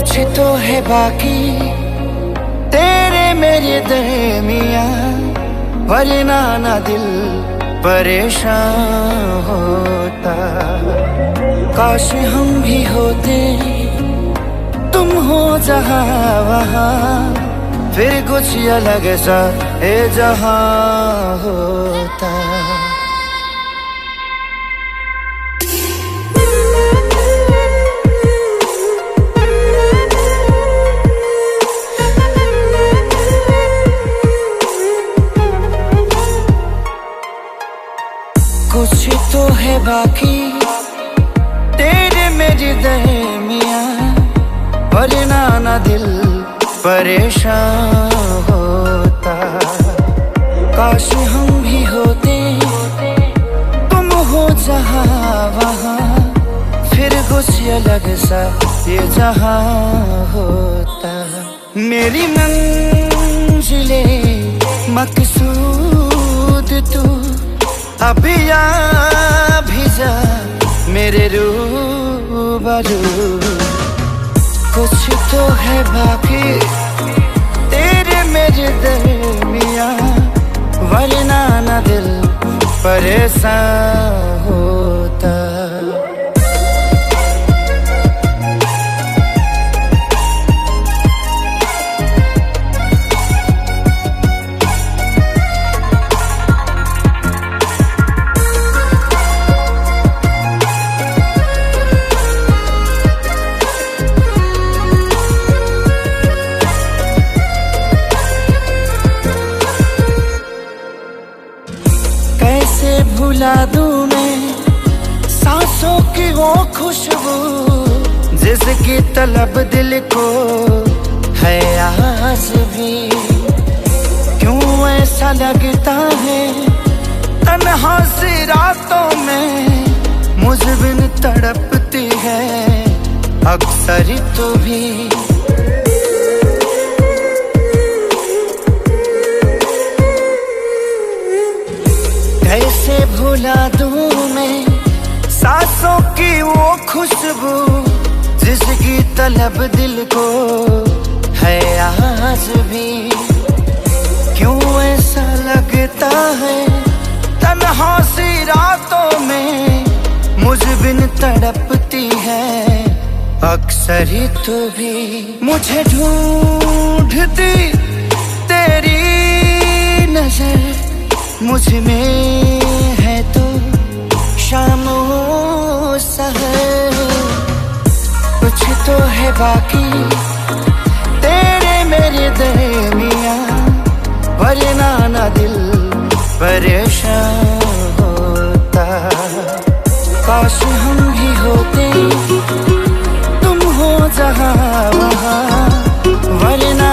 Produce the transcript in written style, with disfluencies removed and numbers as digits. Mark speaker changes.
Speaker 1: कुछ तो है बाकी तेरे मेरे दरमियां, वरना ना दिल परेशान होता। काश हम भी होते, तुम हो जहां वहां, फिर कुछ अलग सा ये जहां होता। कुछ तो है बाकी तेरे मेरे दरमियां, वरना ना दिल परेशान होता। काश हम भी होते, तुम हो जहां वहां, फिर कुछ अलग सा ये जहां होता। मेरी मंजिले मकसूद तू, अभी आ भी जा मेरे रूबरू। कुछ तो है बाकी तेरे मेरे दरमियां, वरना ना दिल परेशान होता। कैसे भुला दूं मैं सांसों की वो खुशबू, जिसकी तलब दिल को है आज भी। क्यों ऐसा लगता है तन्हा सी रातों में, मुझ बिन तड़पती है अक्सर तो भी। कैसे भुला दूं मैं सांसों की वो खुशबू, जिसकी तलब दिल को है आज भी। क्यों ऐसा लगता है तन्हा सी रातों में, मुझ बिन तड़पती है अक्सर तो भी। मुझे ढूंढती तेरी नजर, मुझ में है तो शामो सहर। कुछ तो है बाकी तेरे मेरे दरमियां, वरना ना दिल परेशान होता। काश हम भी होते, तुम हो जहां वहां, वरना